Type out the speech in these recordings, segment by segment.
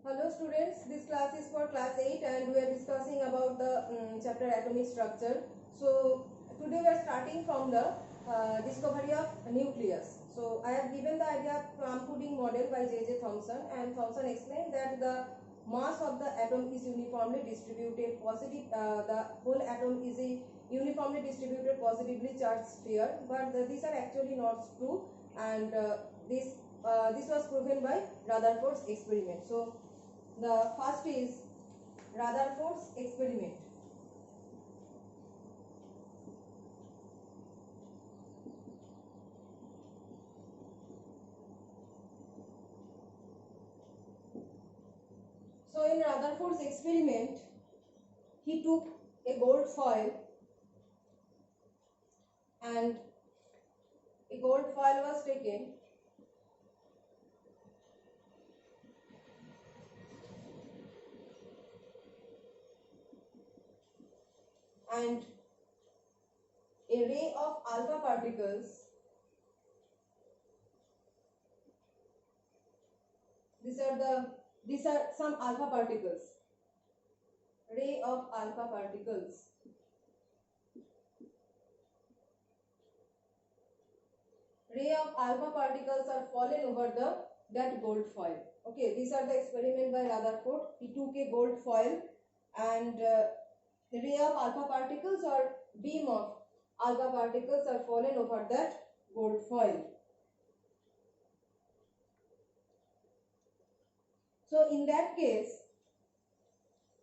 Hello students, this class is for class 8 and we are discussing about the chapter atomic structure. So today we are starting from the discovery of nucleus. So I have given the idea of plum pudding model by J.J. Thomson, and Thomson explained that the mass of the atom is uniformly distributed the whole atom is a uniformly distributed positively charged sphere, but these are actually not true, and this was proven by Rutherford's experiment. So the first is Rutherford's experiment. So in Rutherford's experiment, he took a gold foil and a gold foil was taken and a ray of alpha particles. These are some alpha particles. Ray of alpha particles. Ray of alpha particles are fallen over that gold foil. Okay, these are the experiment by Rutherford. He took a gold foil and the ray of alpha particles or beam of alpha particles are fallen over that gold foil. So in that case,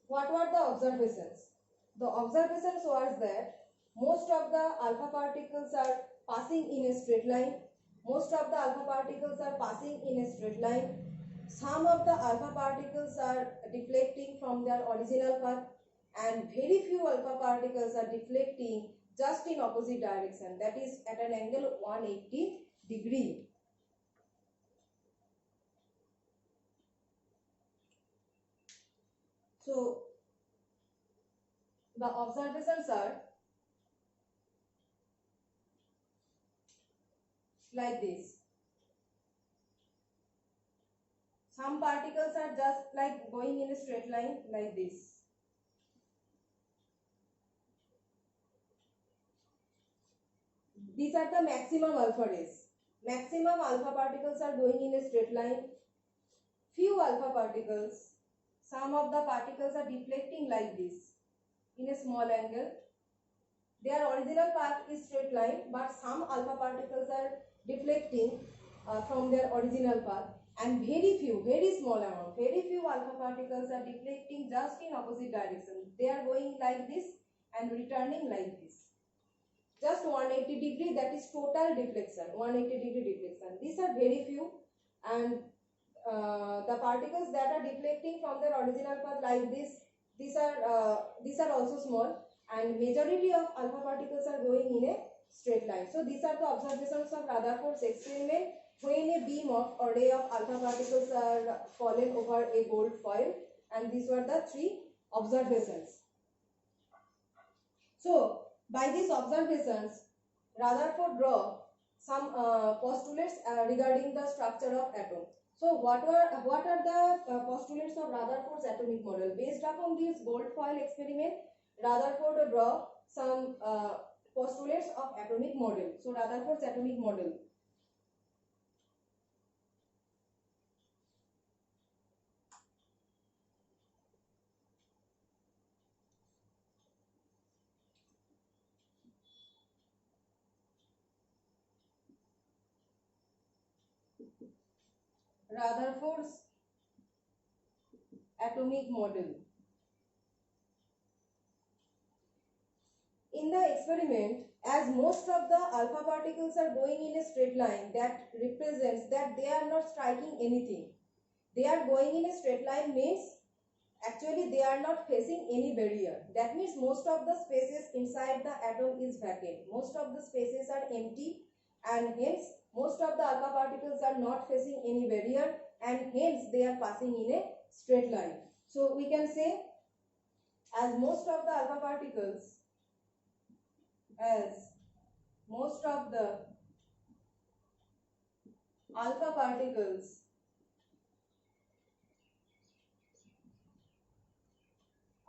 what were the observations? The observations was that most of the alpha particles are passing in a straight line. Most of the alpha particles are passing in a straight line. Some of the alpha particles are deflecting from their original path, and very few alpha particles are deflecting just in opposite direction, that is at an angle of 180 degree. So the observations are like this. Some particles are just like going in a straight line like this. These are the maximum alpha rays. Maximum alpha particles are going in a straight line. Few alpha particles, some of the particles are deflecting like this in a small angle. Their original path is straight line, but some alpha particles are deflecting from their original path, and very small amount, very few alpha particles are deflecting just in opposite direction. They are going like this and returning like this. Just 180 degree, that is total deflection, 180 degree deflection. These are very few, and the particles that are deflecting from their original path like this, these are also small, and majority of alpha particles are going in a straight line. So these are the observations of Rutherford's experiment when a beam of or ray of alpha particles are fallen over a gold foil, and these were the three observations. So by these observations, Rutherford draw some postulates regarding the structure of atom. So what are the postulates of Rutherford's atomic model? Based upon this gold foil experiment, Rutherford draw some postulates of atomic model. So Rutherford's atomic model. Rutherford's atomic model. In the experiment, as most of the alpha particles are going in a straight line, that represents that they are not striking anything. They are going in a straight line means actually they are not facing any barrier. That means most of the spaces inside the atom is vacant. Most of the spaces are empty, and hence most of the alpha particles are not facing any barrier, and hence they are passing in a straight line. So we can say as most of the alpha particles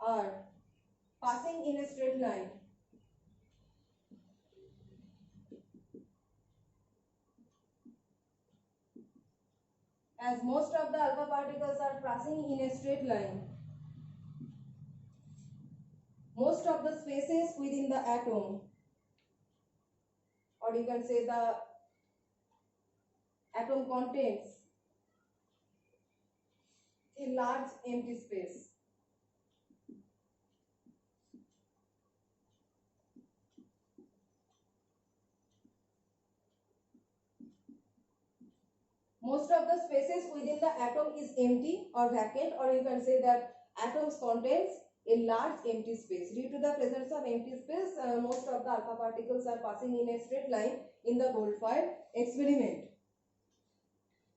are passing in a straight line as most of the alpha particles are passing in a straight line, most of the spaces within the atom, or you can say the atom contains a large empty space. Most of the spaces within the atom is empty or vacant, or you can say that atoms contains a large empty space. Due to the presence of empty space, most of the alpha particles are passing in a straight line in the Goldfire experiment.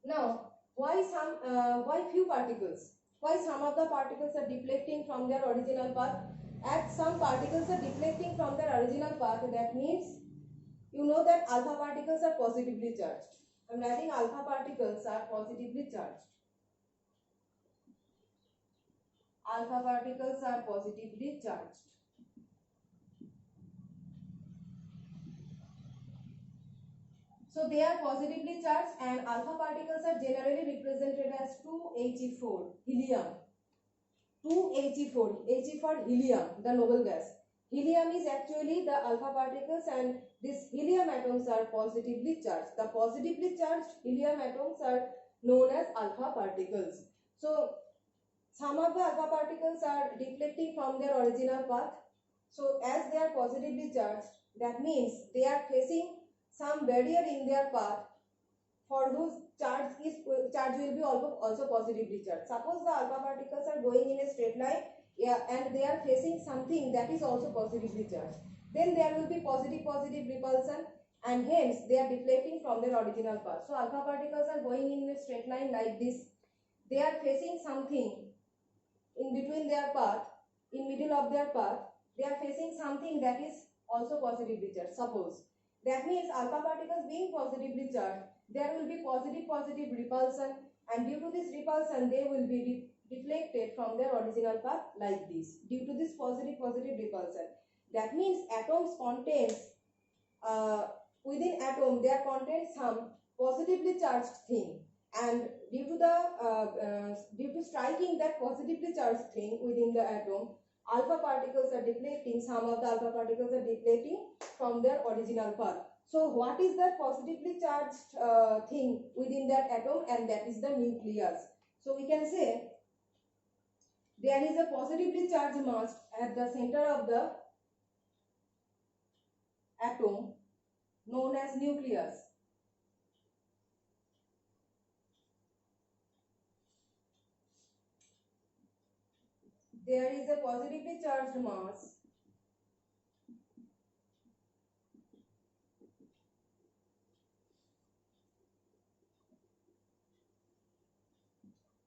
Now, why few particles? Why some of the particles are deflecting from their original path? As some particles are deflecting from their original path, that means you know that alpha particles are positively charged. I am writing alpha particles are positively charged. Alpha particles are positively charged. So they are positively charged, and alpha particles are generally represented as 2He4, helium. 2He4, He for helium, the noble gas. Helium is actually the alpha particles, and these helium atoms are positively charged. The positively charged helium atoms are known as alpha particles. So some of the alpha particles are deflecting from their original path. So as they are positively charged, that means they are facing some barrier in their path for whose charge will be also positively charged. Suppose the alpha particles are going in a straight line, and they are facing something that is also positively charged. Then there will be positive repulsion, and hence they are deflecting from their original path. So alpha particles are going in a straight line like this. They are facing something in between their path, in middle of their path. They are facing something that is also positively charged. Suppose that means alpha particles being positively charged, there will be positive repulsion, and due to this repulsion they will be deflected from their original path like this, due to this positive repulsion. That means atoms contains within atom there contains some positively charged thing, and due to striking that positively charged thing within the atom, alpha particles are deflecting, some of the alpha particles are deflecting from their original path. So what is that positively charged thing within that atom? And that is the nucleus. So we can say there is a positively charged mass at the center of the atom known as nucleus. There is a positively charged mass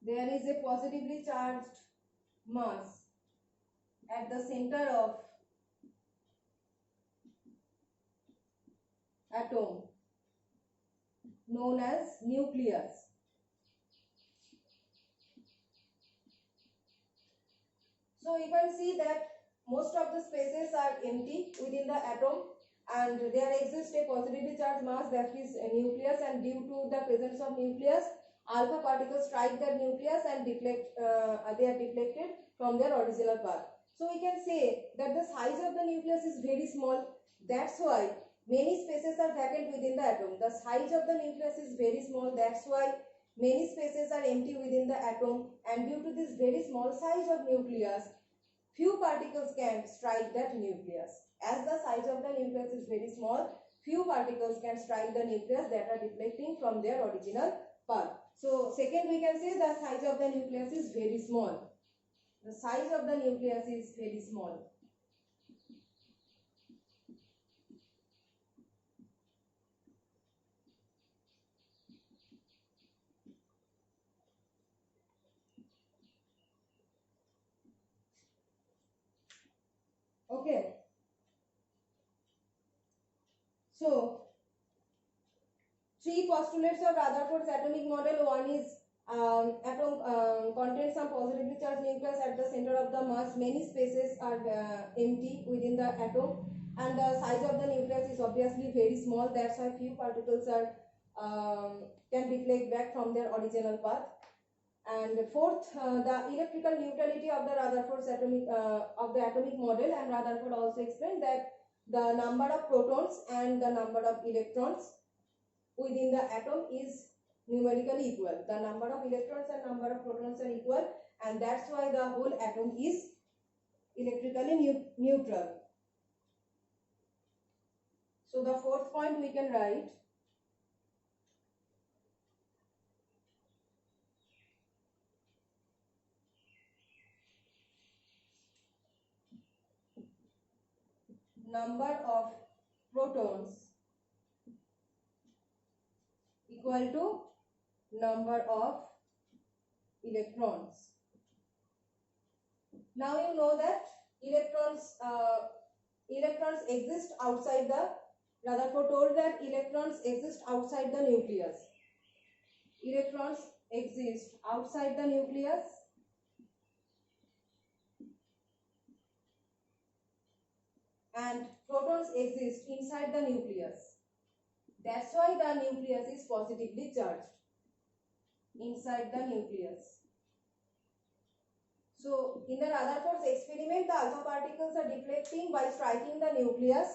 there is a positively charged mass at the center of atom known as nucleus. So you can see that most of the spaces are empty within the atom, and there exists a positively charged mass, that is a nucleus, and due to the presence of nucleus, alpha particles strike the nucleus and they are deflected from their original path. So we can say that the size of the nucleus is very small. That's why many spaces are vacant within the atom. The size of the nucleus is very small. That's why many spaces are empty within the atom, and due to this very small size of nucleus, few particles can strike that nucleus. As the size of the nucleus is very small, few particles can strike the nucleus that are deflecting from their original path. So second, we can say the size of the nucleus is very small. The size of the nucleus is very small. Okay. So three postulates of Rutherford's atomic model. One is atom contains some positively charged nucleus at the center of the mass, many spaces are empty within the atom, and the size of the nucleus is obviously very small. That's why few particles are can deflect back from their original path. And fourth, the electrical neutrality of the Rutherford's atomic model, and Rutherford also explained that the number of protons and the number of electrons within the atom is numerically equal. The number of electrons and number of protons are equal, and that's why the whole atom is electrically neutral. So the fourth point we can write, number of protons equal to number of electrons. Now you know that electrons exist outside the, Rutherford told that electrons exist outside the nucleus. Electrons exist outside the nucleus and protons exist inside the nucleus. That's why the nucleus is positively charged inside the nucleus. So in the Rutherford's experiment, the alpha particles are deflecting by striking the nucleus,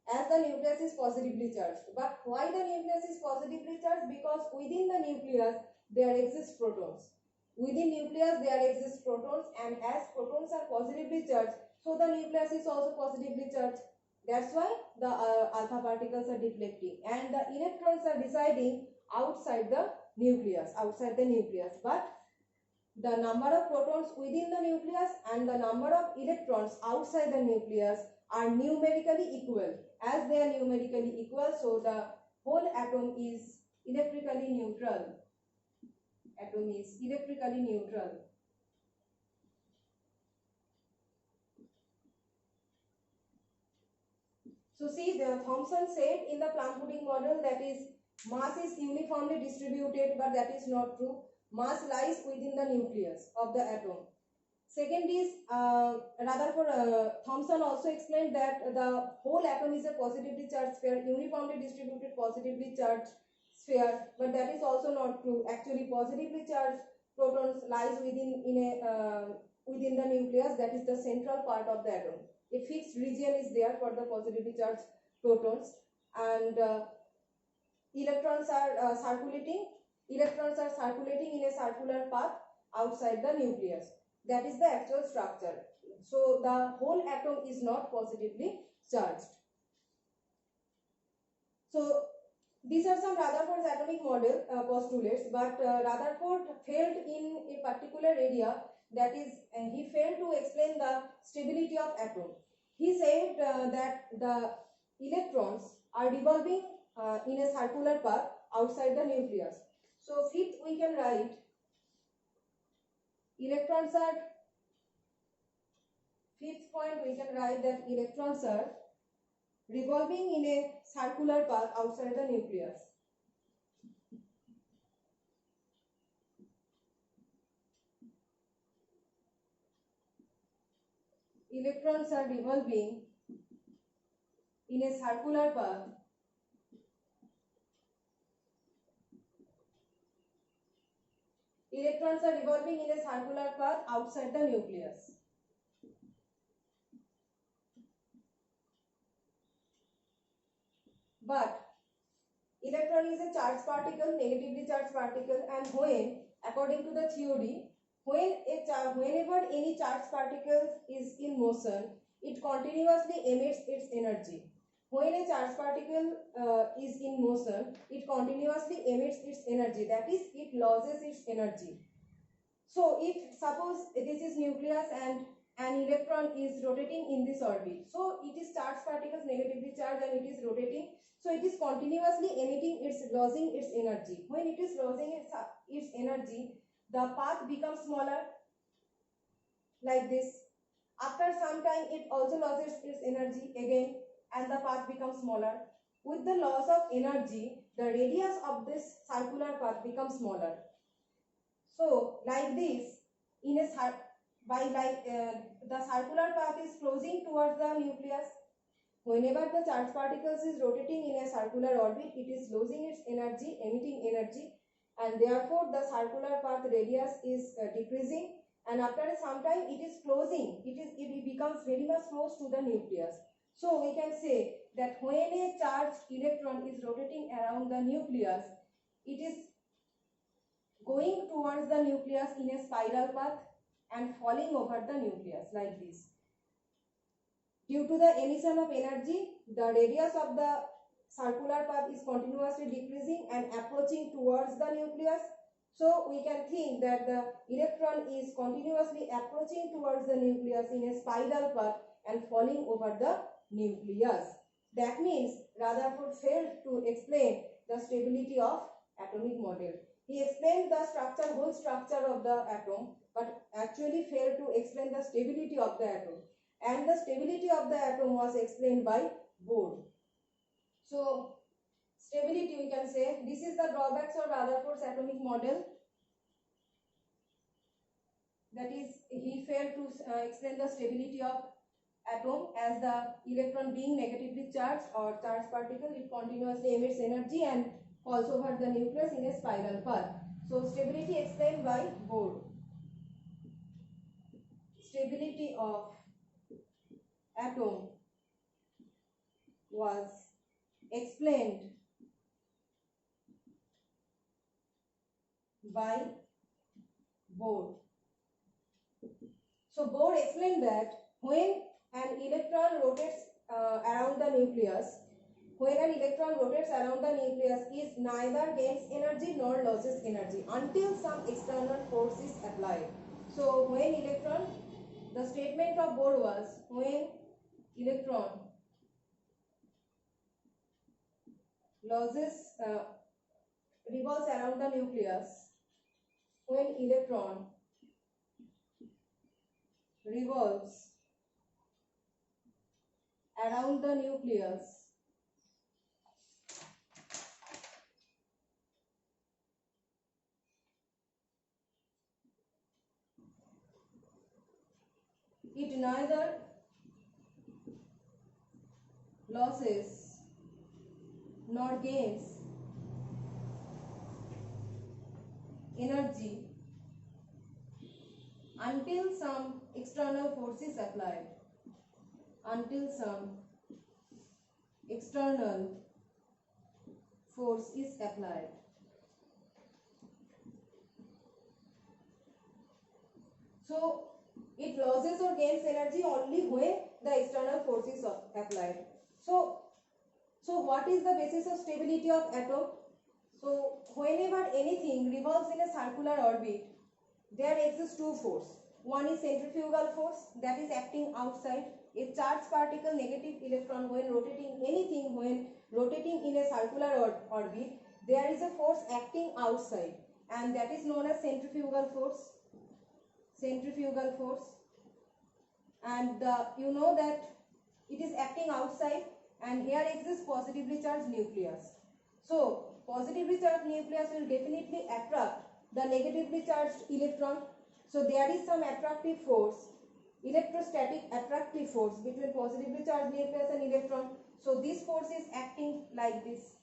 as the nucleus is positively charged. But why the nucleus is positively charged? Because within the nucleus there exist protons. Within nucleus there exist protons, and as protons are positively charged, so the nucleus is also positively charged. That's why the alpha particles are deflecting, and the electrons are residing outside the nucleus, But the number of protons within the nucleus and the number of electrons outside the nucleus are numerically equal. As they are numerically equal, so the whole atom is electrically neutral. Atom is electrically neutral. So see, the Thomson said in the plum pudding model that is mass is uniformly distributed, but that is not true. Mass lies within the nucleus of the atom. Second is Thomson also explained that the whole atom is a positively charged sphere, uniformly distributed positively charged sphere, but that is also not true. Actually, positively charged protons lies within the nucleus, that is the central part of the atom. A fixed region is there for the positively charged protons, and electrons are circulating in a circular path outside the nucleus. That is the actual structure. So the whole atom is not positively charged. So these are some Rutherford's atomic model postulates, but Rutherford failed in a particular area, that is he failed to explain the stability of atom. He said that the electrons are revolving in a circular path outside the nucleus. So fifth we can write, fifth point we can write that electrons are revolving in a circular path outside the nucleus. Electrons are revolving in a circular path outside the nucleus. But electron is a charged particle, negatively charged particle, and when, according to the theory, whenever any charged particle is in motion, it continuously emits its energy. When a charged particle is in motion, it continuously emits its energy, that is, it loses its energy. So if suppose this is nucleus and an electron is rotating in this orbit, so it is charged particles, negatively charged, and it is rotating, so it is continuously losing its energy. When it is losing its energy, the path becomes smaller, like this. After some time it also loses its energy again, and the path becomes smaller. With the loss of energy, the radius of this circular path becomes smaller. So like this, in a the circular path is closing towards the nucleus. Whenever the charged particles is rotating in a circular orbit, it is losing its energy, emitting energy, and therefore the circular path radius is decreasing, and after some time it is closing, it becomes very much close to the nucleus. So we can say that when a charged electron is rotating around the nucleus, it is going towards the nucleus in a spiral path and falling over the nucleus like this. Due to the emission of energy, the radius of the circular path is continuously decreasing and approaching towards the nucleus. So we can think that the electron is continuously approaching towards the nucleus in a spiral path and falling over the nucleus. That means Rutherford failed to explain the stability of atomic model. He explained the whole structure of the atom, but actually failed to explain the stability of the atom. And the stability of the atom was explained by Bohr. So, stability, we can say, this is the drawbacks of Rutherford's atomic model. That is, he failed to explain the stability of atom, as the electron being negatively charged or charged particle, it continuously emits energy and falls over the nucleus in a spiral path. So, stability explained by Bohr. Stability of atom was explained by Bohr. So Bohr explained that when an electron rotates around the nucleus, it neither gains energy nor loses energy until some external force is applied. So the statement of Bohr was, when electron revolves around the nucleus, when electron revolves around the nucleus, it neither loses nor gains energy until some external force is applied. Until some external force is applied. So it loses or gains energy only when the external force is applied. So what is the basis of stability of atom? So whenever anything revolves in a circular orbit, there exists two forces. One is centrifugal force, that is acting outside. A charged particle, negative electron, when rotating in a circular orbit, there is a force acting outside, and that is known as centrifugal force. Centrifugal force. And you know that it is acting outside, and here exists positively charged nucleus. So positively charged nucleus will definitely attract the negatively charged electron. So there is some attractive force, electrostatic attractive force between positively charged nucleus and electron. So this force is acting like this.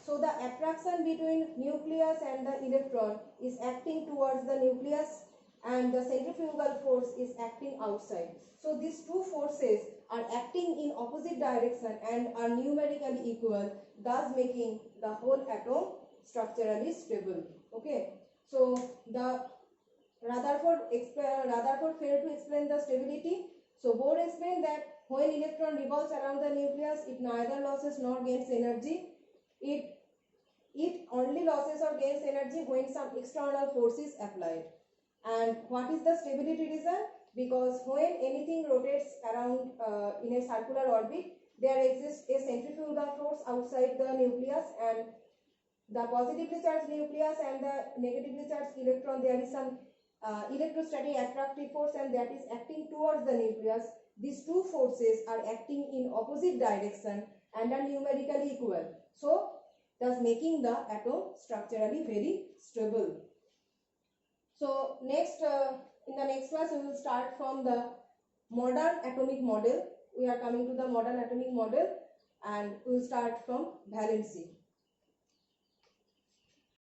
So the attraction between nucleus and the electron is acting towards the nucleus, and the centrifugal force is acting outside. So these two forces are acting in opposite direction and are numerically equal, thus making the whole atom structurally stable. Okay. So the Rutherford failed to explain the stability. So Bohr explained that when electron revolves around the nucleus, it neither loses nor gains energy. It only loses or gains energy when some external force is applied. And what is the stability reason? Because when anything rotates around in a circular orbit, there exists a centrifugal force outside the nucleus, and the positively charged nucleus and the negatively charged electron, there is some electrostatic attractive force, and that is acting towards the nucleus. These two forces are acting in opposite direction and are numerically equal, so thus making the atom structurally very stable. So next In the next class, we will start from the modern atomic model. We are coming to the modern atomic model and we will start from valency.